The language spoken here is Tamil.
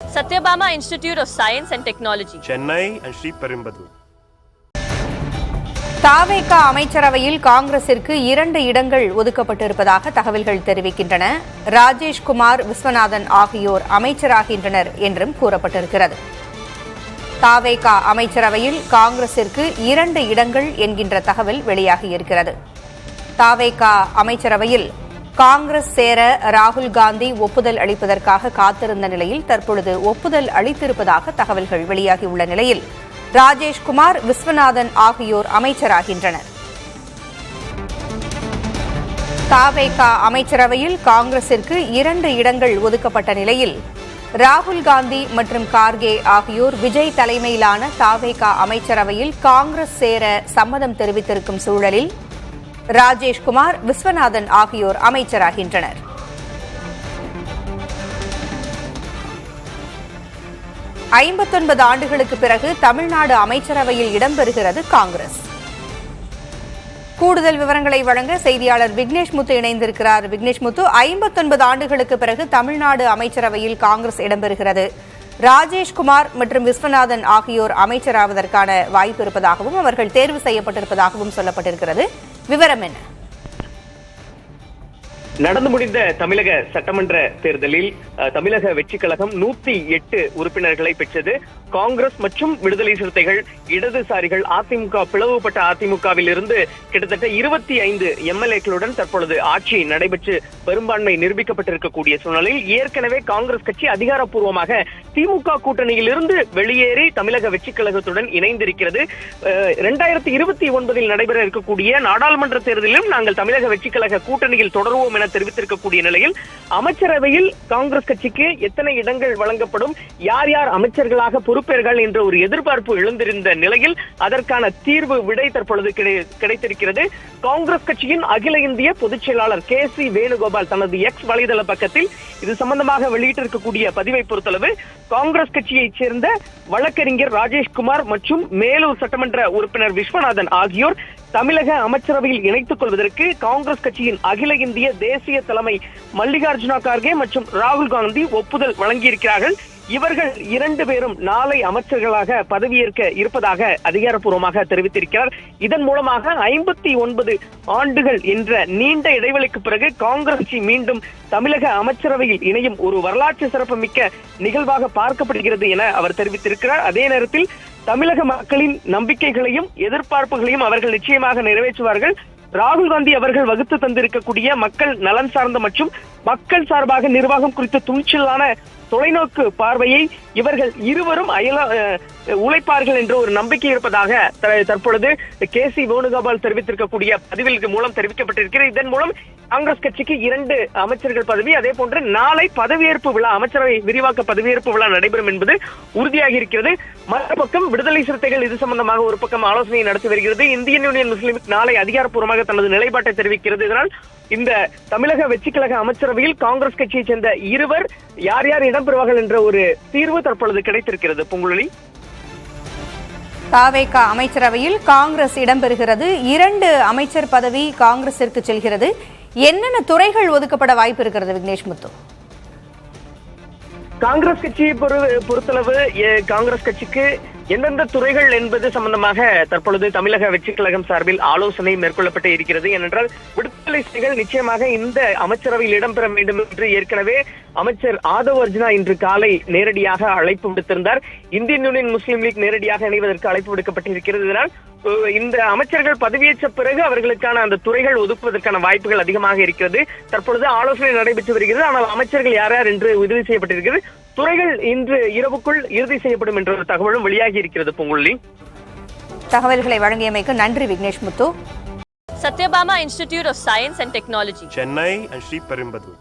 Satyabama Institute of Science and Technology, Chennai and Sri Perumbudur. தாவேகா அமைச்சரவையில் காங்கிரசிற்கு 2 இடங்கள் ஒதுக்கப்பட்டிருப்பதாக தகவல்கள் தெரிவிக்கின்றன. ராஜேஷ்குமார், விஸ்வநாதன் ஆகியோர் அமைச்சராகின்றனர் என்றும் கூறப்பட்டிருக்கிறது. தாவேகா அமைச்சரவையில் காங்கிரசிற்கு 2 இடங்கள் என்கின்ற தகவல் வெளியாகியிருக்கிறது. தாவேகா அமைச்சரவையில் காங்கிரஸ் சேர ராகுல் காந்தி ஒப்புதல் அளிப்பதற்காக காத்திருந்த நிலையில் தற்பொழுது ஒப்புதல் அளித்திருப்பதாக தகவல்கள் வெளியாகியுள்ள நிலையில் ராஜேஷ்குமார், விஸ்வநாதன் ஆகியோர் அமைச்சராகின்றனர். தாவேகா அமைச்சரவையில் காங்கிரசிற்கு 2 இடங்கள் ஒதுக்கப்பட்ட நிலையில் ராகுல் காந்தி மற்றும் கார்கே ஆகியோர் விஜய் தலைமையிலான தாவேகா அமைச்சரவையில் காங்கிரஸ் சேர சம்மதம் தெரிவித்திருக்கும் சூழலில் ராஜேஷ்குமார், விஸ்வநாதன் ஆகியோர் அமைச்சராகின்றனர். ஐம்பத்தொன்பது ஆண்டுகளுக்கு பிறகு தமிழ்நாடு அமைச்சரவையில் இடம்பெறுகிறது காங்கிரஸ். கூடுதல் விவரங்களை வழங்க செய்தியாளர் விக்னேஷ் முத்து இணைந்திருக்கிறார். விக்னேஷ் முத்து, 59 ஆண்டுகளுக்கு பிறகு தமிழ்நாடு அமைச்சரவையில் காங்கிரஸ் இடம்பெறுகிறது. ராஜேஷ்குமார் மற்றும் விஸ்வநாதன் ஆகியோர் அமைச்சராவதற்கான வாய்ப்பு இருப்பதாகவும் அவர்கள் தேர்வு செய்யப்பட்டிருப்பதாகவும் சொல்லப்பட்டிருக்கிறது. விவரம் என்ன? நடந்து முடிந்த தமிழக சட்டமன்ற தேர்தலில் தமிழக வெற்றி கழகம் 108 உறுப்பினர்களை பெற்றது. காங்கிரஸ் மற்றும் விடுதலை சிறுத்தைகள், இடதுசாரிகள், அதிமுக, பிளவுபட்ட அதிமுகவில் இருந்து கிட்டத்தட்ட 25 எம்எல்ஏக்களுடன் தற்பொழுது ஆட்சி நடைபெற்று பெரும்பான்மை நிரூபிக்கப்பட்டிருக்கக்கூடிய சூழ்நிலையில் ஏற்கனவே காங்கிரஸ் கட்சி அதிகாரப்பூர்வமாக திமுக கூட்டணியில் இருந்து வெளியேறி தமிழக வெற்றி கழகத்துடன் இணைந்திருக்கிறது. 2029 நடைபெற இருக்கக்கூடிய நாடாளுமன்ற தேர்தலிலும் நாங்கள் தமிழக வெற்றி கழக கூட்டணியில் தொடர்வோம் என தெரிவித்திருக்கக்கூடிய நிலையில் அமைச்சரவையில் காங்கிரஸ் கட்சிக்கு எத்தனை இடங்கள் வழங்கப்படும், யார் யார் அமைச்சர்களாக பொறுப்பேற்கள் என்ற ஒரு எதிர்பார்ப்பு எழுந்திருந்த நிலையில் அதற்கான தீர்வு விடை தற்பொழுது கிடைத்திருக்கிறது. காங்கிரஸ் கட்சியின் அகில இந்திய பொதுச் செயலாளர் KC வேணுகோபால் தனது எக்ஸ் வலைதள பக்கத்தில் இது சம்பந்தமாக வெளியிட்டிருக்கக்கூடிய பதிவை பொறுத்தளவு காங்கிரஸ் கட்சியைச் சேர்ந்த வழக்கறிஞர் ராஜேஷ்குமார் மற்றும் மேலூர் சட்டமன்ற உறுப்பினர் விஸ்வநாதன் ஆகியோர் தமிழக அமைச்சரவையில் இணைத்துக் கொள்வதற்கு காங்கிரஸ் கட்சியின் அகில இந்திய தேசிய தலைமை மல்லிகார்ஜுன கார்கே மற்றும் ராகுல் காந்தி ஒப்புதல் வழங்கியிருக்கிறார்கள். இவர்கள் 2 பேரும் நாளை அமைச்சர்களாக பதவியேற்க இருப்பதாக அதிகாரப்பூர்வமாக தெரிவித்திருக்கிறார். இதன் மூலமாக 59 ஆண்டுகள் என்ற நீண்ட இடைவெளிக்கு பிறகு காங்கிரஸ் கட்சி மீண்டும் தமிழக அமைச்சரவையில் இணையும் ஒரு வரலாற்று சிறப்புமிக்க நிகழ்வாக பார்க்கப்படுகிறது என அவர் தெரிவித்திருக்கிறார். அதே நேரத்தில் தமிழக மக்களின் நம்பிக்கைகளையும் எதிர்பார்ப்புகளையும் அவர்கள் நிச்சயமாக நிறைவேற்றுவார்கள். ராகுல் காந்தி அவர்கள் வகுத்து தந்திருக்கக்கூடிய மக்கள் நலன் சார்ந்த மற்றும் மக்கள் சார்பாக நிர்வாகம் குறித்த துணிச்சலான தொலைநோக்கு பார்வையை இவர்கள் இருவரும் உழைப்பார்கள் என்ற ஒரு நம்பிக்கை இருப்பதாக தற்பொழுது KC வேணுகோபால் தெரிவித்திருக்கக்கூடிய பதிவில் மூலம் தெரிவிக்கப்பட்டிருக்கிறது. இதன் மூலம் காங்கிரஸ் கட்சிக்கு 2 அமைச்சர்கள் பதவி, அதே போன்று நாளை பதவியேற்பு விழா, அமைச்சரவை விரிவாக்க பதவியேற்பு விழா நடைபெறும் என்பது உறுதியாகி இருக்கிறது. மறுபக்கம் விடுதலை சிறுத்தைகள் இது சம்பந்தமாக ஒரு பக்கம் ஆலோசனை நடத்தி வருகிறது. இந்தியன் யூனியன் முஸ்லீம் லீக் நாளை அதிகாரப்பூர்வமாக தனது நிலைப்பாட்டை தெரிவிக்கிறது. இதனால் இந்த தமிழக வெற்றி கழக அமைச்சரவையில் காங்கிரஸ் கட்சியைச் சேர்ந்த 2 யார் யார் இடம்பெறுவார்கள் என்ற ஒரு தீர்வு தற்பொழுது கிடைத்திருக்கிறது. பொங்குழலி, தாவேகா அமைச்சரவையில் காங்கிரஸ் இடம்பெறுகிறது. 2 அமைச்சர் பதவி காங்கிரசிற்கு செல்கிறது. என்னென்ன துறைகள் ஒதுக்கப்பட வாய்ப்பு இருக்கிறது விக்னேஷ் முத்து? காங்கிரஸ் கட்சியை பொறுத்தளவு காங்கிரஸ் கட்சிக்கு எந்தெந்த துறைகள் என்பது சம்பந்தமாக தற்பொழுது தமிழக வெற்றி கழகம் சார்பில் ஆலோசனை மேற்கொள்ளப்பட்டு இருக்கிறது. ஏனென்றால் விடுதலை சிறுத்தைகள் நிச்சயமாக இந்த அமைச்சரவையில் இடம்பெற வேண்டும் என்று ஏற்கனவே அமைச்சர் ஆதவ் அர்ஜுனா இன்று காலை நேரடியாக அழைப்பு விடுத்திருந்தார். இந்தியன் யூனியன் முஸ்லீம் லீக் நேரடியாக இணைவதற்கு அழைப்பு விடுக்கப்பட்டிருக்கிறது. இதனால் இந்த அமைச்சர்கள் பதவியேற்ற பிறகு அவர்களுக்கான அந்த துறைகள் ஒதுக்குவதற்கான வாய்ப்புகள் அதிகமாக இருக்கிறது. தற்பொழுது ஆலோசனை நடைபெற்று வருகிறது. ஆனால் அமைச்சர்கள் யார் யார் என்று இறுதி செய்யப்பட்டிருக்கிறது. துறைகள் இன்று இரவுக்குள் இறுதி செய்யப்படும் என்ற ஒரு தகவலும் வெளியாகி இருக்கிறது. பொங்குழலி, தகவல்களை வழங்கியமைக்கு நன்றி விக்னேஷ் முத்து. Satyabama Institute of Science and Technology, Chennai and Sri Perumbudur.